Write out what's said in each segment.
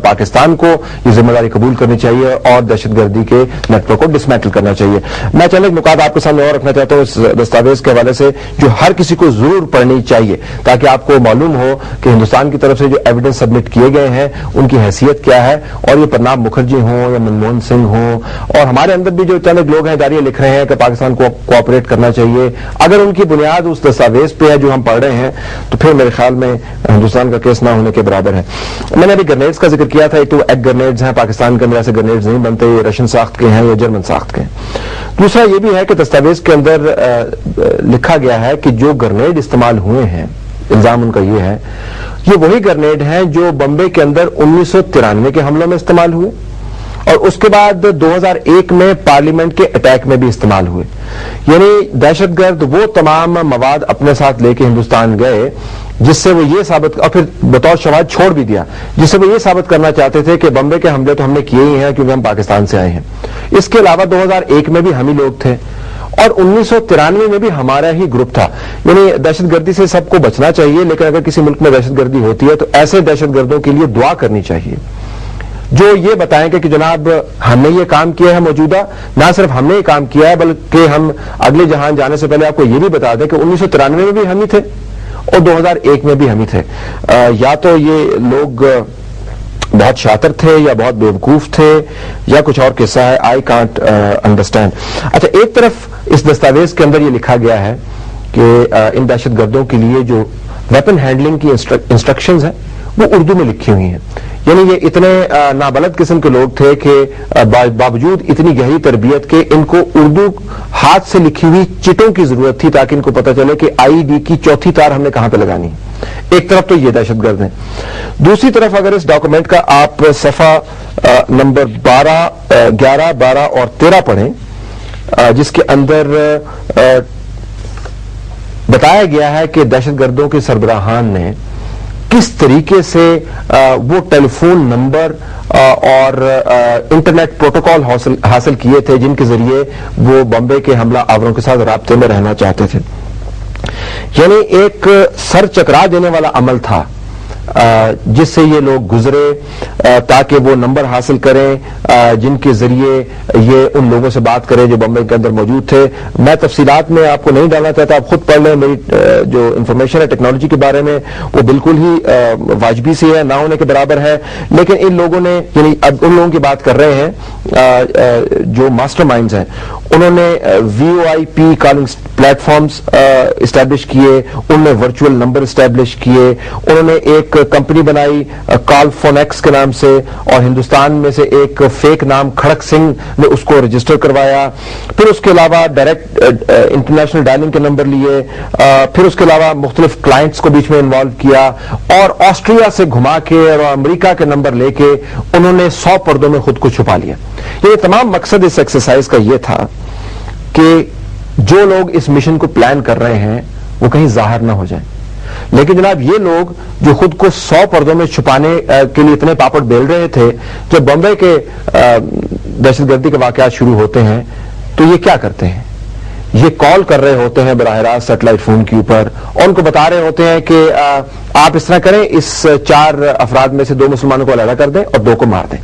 پاکستان کو یہ ذمہ داری قبول کرنی چاہیے اور دہشت گردی کے نیٹ ورک کو ڈسمینٹل کرنا چاہیے. میں چند ایک نکات آپ کے سامنے اور رکھنا چاہتا ہوں اس دستاویز کے حوالے سے جو ہر کسی کو ضرور پڑھنی چاہیے تاکہ آپ کو معلوم ہو کہ ہندوستان کی طرف سے جو ایویڈنس سبمٹ کیے گئے ہیں ان کی حیثیت کیا ہے, اور یہ پرناب مکھرجی ہوں یا منموہن سنگھ ہوں اور ہمارے اندر بھی جو چند لوگ ہیں جاری لکھ رہے ہیں کہ پاکستان کو کوآپریٹ کرنا چاہیے, اگر ان کی بنیاد اس دستاویز پہ ہے جو ہم پڑھ رہے ہیں تو پھر میرے خیال میں ہندوستان کا کیس نہ ہونے کے برابر ہے. میں نے ابھی گرنیڈز کا ذکر کیا تھا, ایک تو ایگ گرنیڈز ہیں, پاکستان کے اندر ایسے گرنیڈز نہیں بنتے, یہ رشین ساخت کے ہیں یا جرمن ساخت کے ہیں. دوسرا یہ بھی ہے کہ دستاویز کے اندر لکھا گیا ہے کہ جو گرنیڈ استعمال ہوئے ہیں, الزام ان کا یہ ہے, یہ وہی گرنیڈ ہیں جو بمبے کے اندر 1993 کے حملوں میں استعمال ہوئے اور اس کے بعد 2001 میں پارلیمنٹ کے اٹیک میں بھی استعمال ہوئے. یعنی دہشت گرد وہ تمام مواد اپنے ساتھ لے کے ہندوستان گئے جس سے وہ یہ ثابت, اور پھر بطور شواہد چھوڑ بھی دیا, جس سے وہ یہ ثابت کرنا چاہتے تھے کہ بمبے کے حملے تو ہم نے کیے ہی ہیں کیونکہ ہم پاکستان سے آئے ہیں. اس کے علاوہ 2001 میں بھی ہم ہی لوگ تھے اور 1993 میں بھی ہمارا ہی گروپ تھا. یعنی دہشت گردی سے سب کو بچنا چاہیے, لیکن اگر کسی ملک میں دہشت گردی ہوتی ہے تو ایسے دہشت گردوں کے لیے دعا کرنی چاہیے جو یہ بتائیں کہ جناب ہم نے یہ کام کیا ہے موجودہ, نہ صرف ہم نے یہ کام کیا ہے بلکہ ہم اگلے جہان جانے سے پہلے آپ کو یہ بھی بتا دیں کہ 1993 میں بھی ہم ہی تھے اور 2001 میں بھی ہم ہی تھے. یا تو یہ لوگ بہت شاطر تھے یا بہت بیوقوف تھے یا کچھ اور قصہ ہے, آئی کانٹ انڈرسٹینڈ. اچھا, ایک طرف اس دستاویز کے اندر یہ لکھا گیا ہے کہ ان دہشت گردوں کے لیے جو ویپن ہینڈلنگ کی انسٹرکشنز ہیں وہ اردو میں لکھی ہوئی ہیں. یعنی یہ اتنے نابلد قسم کے لوگ تھے کہ باوجود اتنی گہری تربیت کے ان کو اردو ہاتھ سے لکھی ہوئی چٹوں کی ضرورت تھی تاکہ ان کو پتہ چلے کہ آئی ڈی کی چوتھی تار ہم نے کہاں پہ لگانی ہے. ایک طرف تو یہ دہشت گرد ہیں, دوسری طرف اگر اس ڈاکومنٹ کا آپ صفحہ نمبر 12, 11, 12 اور 13 پڑھیں جس کے اندر بتایا گیا ہے کہ دہشت گردوں کے سربراہان نے کس طریقے سے وہ ٹیلی فون نمبر اور انٹرنیٹ پروٹوکال حاصل کیے تھے جن کے ذریعے وہ بمبے کے حملہ آوروں کے ساتھ رابطے میں رہنا چاہتے تھے. یعنی ایک سر چکرا دینے والا عمل تھا جس سے یہ لوگ گزرے تاکہ وہ نمبر حاصل کریں جن کے ذریعے یہ ان لوگوں سے بات کریں جو بمبے کے اندر موجود تھے. میں تفصیلات میں آپ کو نہیں ڈالنا چاہتا, آپ خود پڑھ لیں. میری جو انفارمیشن ہے ٹیکنالوجی کے بارے میں وہ بالکل ہی واجبی سی ہے, نہ ہونے کے برابر ہے, لیکن ان لوگوں نے, یعنی اب ان لوگوں کی بات کر رہے ہیں جو ماسٹر مائنڈز ہیں, انہوں نے VoIP calling platforms establish کیے, انہوں نے ورچوئل نمبر اسٹیبلش کیے, انہوں نے ایک کمپنی بنائی کال فونیکس کے نام سے اور ہندوستان میں سے ایک فیک نام کھڑک سنگھ نے اس کو رجسٹر کروایا. پھر اس کے علاوہ ڈائریکٹ انٹرنیشنل ڈائلنگ کے نمبر لیے, پھر اس کے علاوہ مختلف کلائنٹس کو بیچ میں انوالو کیا اور آسٹریا سے گھما کے اور امریکہ کے نمبر لے کے انہوں نے 100 پردوں میں خود کو چھپا لیا. یہ تمام مقصد اس ایکسرسائز کا یہ تھا کہ جو لوگ اس مشن کو پلان کر رہے ہیں وہ کہیں ظاہر نہ ہو جائیں. لیکن جناب یہ لوگ جو خود کو 100 پردوں میں چھپانے کے لیے اتنے پاپڑ بیل رہے تھے, جب بمبے کے دہشت گردی کے واقعات شروع ہوتے ہیں تو یہ کیا کرتے ہیں, یہ کال کر رہے ہوتے ہیں براہ راست سیٹلائٹ فون کے اوپر اور ان کو بتا رہے ہوتے ہیں کہ آپ اس طرح کریں, اس 4 افراد میں سے 2 مسلمانوں کو علیحدہ کر دیں اور 2 کو مار دیں.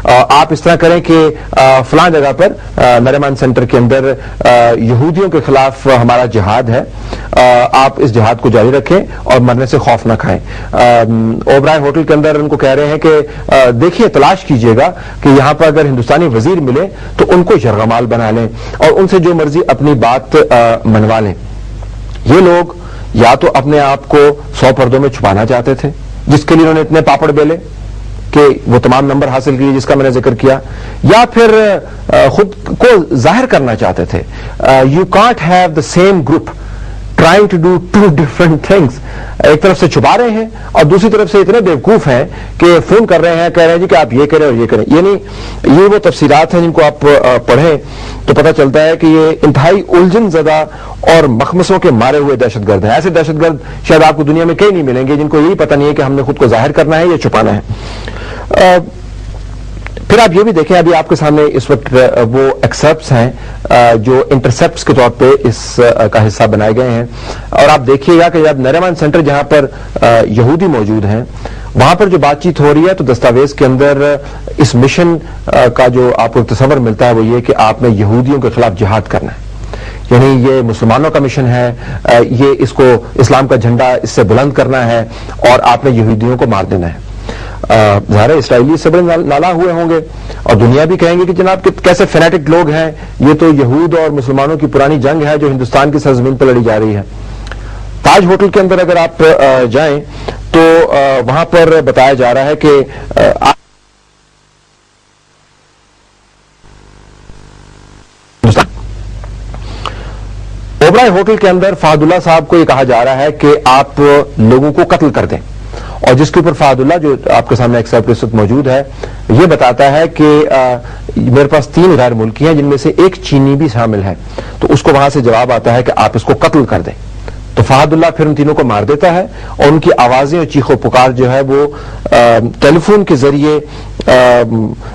آپ اس طرح کریں کہ فلاں جگہ پر نریمان سینٹر کے اندر یہودیوں کے خلاف ہمارا جہاد ہے, آپ اس جہاد کو جاری رکھیں اور مرنے سے خوف نہ کھائیں. اوبرائے ہوٹل کے اندر ان کو کہہ رہے ہیں کہ دیکھیے تلاش کیجئے گا کہ یہاں پر اگر ہندوستانی وزیر ملے تو ان کو یرغمال بنا لیں اور ان سے جو مرضی اپنی بات منوا لیں. یہ لوگ یا تو اپنے آپ کو 100 پردوں میں چھپانا چاہتے تھے جس کے لیے انہوں نے اتنے پاپڑ بیلے کہ وہ تمام نمبر حاصل کیے جس کا میں نے ذکر کیا, یا پھر خود کو ظاہر کرنا چاہتے تھے. You can't have the same group trying to do 2 different things. ایک طرف سے چھپا رہے ہیں اور دوسری طرف سے اتنے بیوقوف ہیں کہ فون کر رہے ہیں, کہہ رہے ہیں جی کہ آپ یہ کریں اور یہ کریں. یعنی یہ وہ تفصیلات ہیں جن کو آپ پڑھیں تو پتہ چلتا ہے کہ یہ انتہائی الجھن زدہ اور مخمصوں کے مارے ہوئے دہشت گرد ہیں. ایسے دہشت گرد شاید آپ کو دنیا میں کئی نہیں ملیں گے جن کو یہی پتہ نہیں ہے کہ ہم نے خود کو ظاہر کرنا ہے یا چھپانا ہے. پھر آپ یہ بھی دیکھیں, ابھی آپ کے سامنے اس وقت وہ ایکسرپٹس ہیں جو انٹرسپٹس کے طور پہ اس کا حصہ بنائے گئے ہیں, اور آپ دیکھیے گا کہ جب نریمان سینٹر جہاں پر یہودی موجود ہیں وہاں پر جو بات چیت ہو رہی ہے تو دستاویز کے اندر اس مشن کا جو آپ کو تصور ملتا ہے وہ یہ کہ آپ نے یہودیوں کے خلاف جہاد کرنا ہے، یعنی یہ مسلمانوں کا مشن ہے، یہ اس کو اسلام کا جھنڈا اس سے بلند کرنا ہے اور آپ نے یہودیوں کو مار دینا ہے۔ ظاہر ہے اسرائیلی سے بڑے نالا ہوئے ہوں گے اور دنیا بھی کہیں گے کہ جناب کیسے فینیٹک لوگ ہیں، یہ تو یہود اور مسلمانوں کی پرانی جنگ ہے جو ہندوستان کی سرزمین پر لڑی جا رہی ہے۔ تاج ہوٹل کے اندر اگر آپ جائیں تو وہاں پر بتایا جا رہا ہے کہ اوبرائے ہوٹل کے اندر فہد اللہ صاحب کو یہ کہا جا رہا ہے کہ آپ لوگوں کو قتل کر دیں، اور جس کے اوپر فہد اللہ جو آپ کے سامنے ایکسپٹ اس وقت موجود ہے یہ بتاتا ہے کہ میرے پاس 3 غیر ملکی ہیں جن میں سے ایک چینی بھی شامل ہے، تو اس کو وہاں سے جواب آتا ہے کہ آپ اس کو قتل کر دیں، تو فہد اللہ پھر ان تینوں کو مار دیتا ہے اور ان کی آوازیں اور چیخ و پکار جو ہے وہ ٹیلی فون کے ذریعے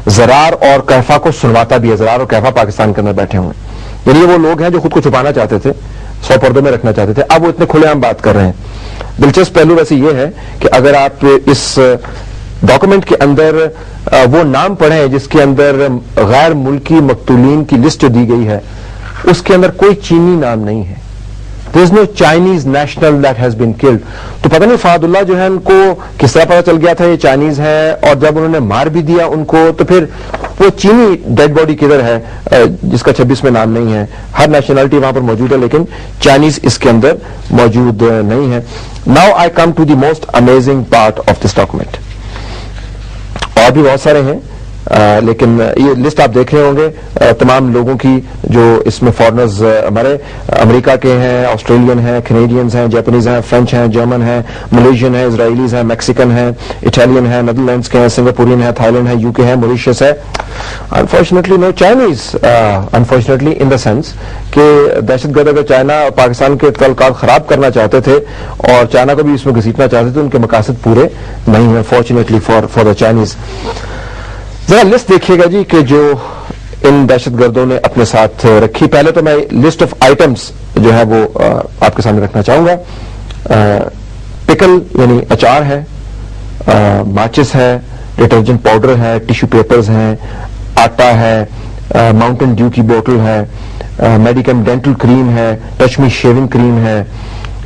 زرار اور کیفا کو سنواتا بھی ہے۔ زرار اور کیفا پاکستان کے اندر بیٹھے ہوئے ہیں، یعنی یہ وہ لوگ ہیں جو خود کو چھپانا چاہتے تھے، 100 پردوں میں رکھنا چاہتے تھے، اب وہ اتنے کھلے عام بات کر رہے ہیں۔ دلچسپ پہلو ویسے یہ ہے کہ اگر آپ اس ڈاکومنٹ کے اندر وہ نام پڑھیں جس کے اندر غیر ملکی مقتولین کی لسٹ جو دی گئی ہے اس کے اندر کوئی چینی نام نہیں ہے، there is no Chinese national that has been killed۔ تو پتہ نہیں فہد اللہ جو ہے ان کو کس طرح پتہ چل گیا تھا یہ چائنیز ہے، اور جب انہوں نے مار بھی دیا ان کو تو پھر وہ چینی ڈیڈ باڈی کدھر ہے جس کا 26 میں نام نہیں ہے؟ ہر نیشنلٹی وہاں پر موجود ہے لیکن چائنیز اس کے اندر موجود نہیں ہے۔ Now I come to the most amazing part of this document۔ اور بھی بہت سارے ہیں لیکن یہ لسٹ آپ دیکھ رہے ہوں گے تمام لوگوں کی جو اس میں فارنرز ہمارے امریکہ کے ہیں، آسٹریلین ہیں، کینیڈینز ہیں، جاپنیز ہیں، فرینچ ہیں، جرمن ہیں، ملیشین ہیں، اسرائیلیز ہیں، میکسیکن ہیں، اٹالین ہیں، نیدرلینڈز کے ہیں، سنگاپورین ہیں، تھائی لینڈ ہے، یو کے ہے، موریشیس ہے۔ Unfortunately no Chinese, unfortunately in the sense کہ دہشت گرد اگر چائنا اور پاکستان کے تعلقات خراب کرنا چاہتے تھے اور چائنا کو بھی اس میں گھسیٹنا چاہتے تھے، ان کے مقاصد پورے نہیں ہیں فارچونیٹلی فار دا چائنیز۔ ذرا لسٹ دیکھیے گا جی کہ جو ان دہشت گردوں نے اپنے ساتھ رکھی۔ پہلے تو میں لسٹ آف آئٹمس جو ہے وہ آپ کے سامنے رکھنا چاہوں گا۔ پکل یعنی اچار ہے، ماچس ہے، ڈٹرجنٹ پاؤڈر ہے، ٹیشو پیپرز ہیں، آٹا ہے، ماؤنٹن ڈیو کی بوٹل ہے، میڈیکم ڈینٹل کریم ہے، ٹچ می شیونگ کریم ہے،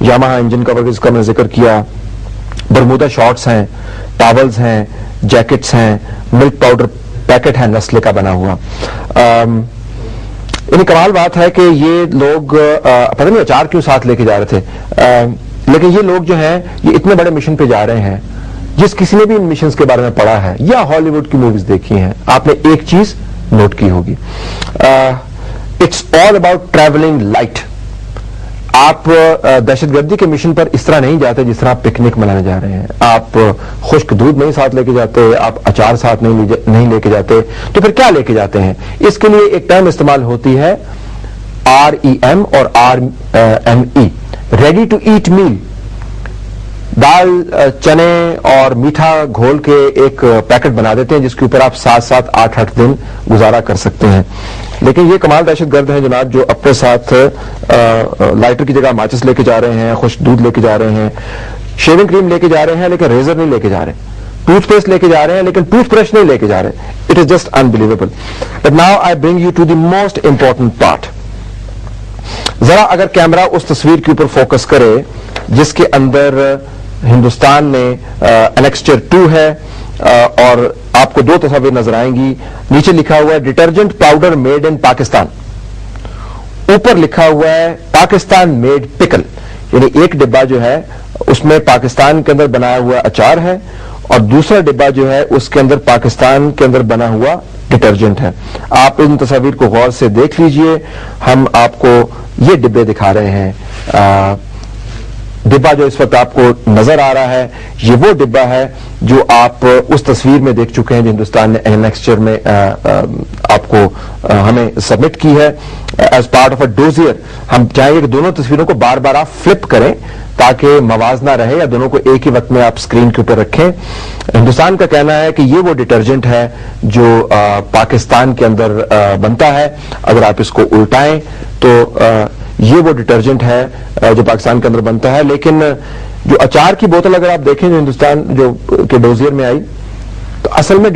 یاماہا انجن کور جس کا میں نے ذکر کیا، برمودا شارٹس ہیں، ٹاولز ہیں، جیکٹس ہیں، ملک پاؤڈر پیکٹ ہے نسلے کا بنا ہوا۔ یعنی کمال بات ہے کہ یہ لوگ پتہ نہیں اچار کیوں ساتھ لے کے جا رہے تھے، لیکن یہ لوگ جو ہیں یہ اتنے بڑے مشن پہ جا رہے ہیں، جس کسی نے بھی ان مشنز کے بارے میں پڑھا ہے یا ہالی ووڈ کی موویز دیکھی ہیں آپ نے ایک چیز نوٹ کی ہوگی، it's all about travelling light. آپ دہشت گردی کے مشن پر اس طرح نہیں جاتے جس طرح آپ پکنک منانے جا رہے ہیں، آپ خشک دودھ نہیں ساتھ لے کے جاتے، آپ اچار ساتھ نہیں لے کے جاتے، تو پھر کیا لے کے جاتے ہیں؟ اس کے لیے ایک ٹرم استعمال ہوتی ہے REM اور RME، ریڈی ٹو ایٹ میل۔ دال، چنے اور میٹھا گھول کے ایک پیکٹ بنا دیتے ہیں جس کے اوپر آپ 7-7 8-8 دن گزارا کر سکتے ہیں۔ لیکن یہ کمال دہشت گرد ہیں جناب جو اپنے ساتھ لائٹر کی جگہ ماچس لے کے جا رہے ہیں، خشک دودھ لے کے جا رہے ہیں، شیونگ کریم لے کے جا رہے ہیں لیکن ریزر نہیں لے کے جا رہے، ٹوتھ پیسٹ لے کے جا رہے ہیں لیکن ٹوتھ برش نہیں لے کے جا رہے۔ It is just unbelievable. But now I bring you to the most important part. ذرا اگر کیمرہ اس تصویر کے اوپر فوکس کرے جس کے اندر ہندوستان نے انیکسچر 2 ہے اور آپ کو 2 تصاویر نظر آئیں گی، نیچے لکھا ہوا ہے detergent powder made in Pakistan, اوپر لکھا ہوا ہے پاکستان میڈ پکل، یعنی ایک ڈبہ جو ہے اس میں پاکستان کے اندر بنایا ہوا اچار ہے اور دوسرا ڈبہ جو ہے اس کے اندر پاکستان کے اندر بنا ہوا ڈٹرجنٹ ہے۔ آپ ان تصاویر کو غور سے دیکھ لیجئے، ہم آپ کو یہ ڈبے دکھا رہے ہیں۔ ڈبہ جو اس وقت آپ کو نظر آ رہا ہے یہ وہ ڈبہ ہے جو آپ اس تصویر میں دیکھ چکے ہیں جو ہندوستان نے انیکسچر میں آپ کو ہمیں سبمٹ کی ہے as part of a dossier. ہم چاہیں گے کہ دونوں تصویروں کو بار بار آپ فلپ کریں تاکہ موازنہ رہے یا دونوں کو ایک ہی وقت میں آپ اسکرین کے اوپر رکھیں۔ ہندوستان کا کہنا ہے کہ یہ وہ ڈٹرجنٹ ہے جو پاکستان کے اندر بنتا ہے، اگر آپ اس کو الٹائیں تو یہ وہ ڈٹرجنٹ ہے جو پاکستان کے اندر بنتا ہے، لیکن جو اچار کی بوتل اگر آپ دیکھیں جو ہندوستان جو کہ ڈوزیئر میں آئی تو اصل میں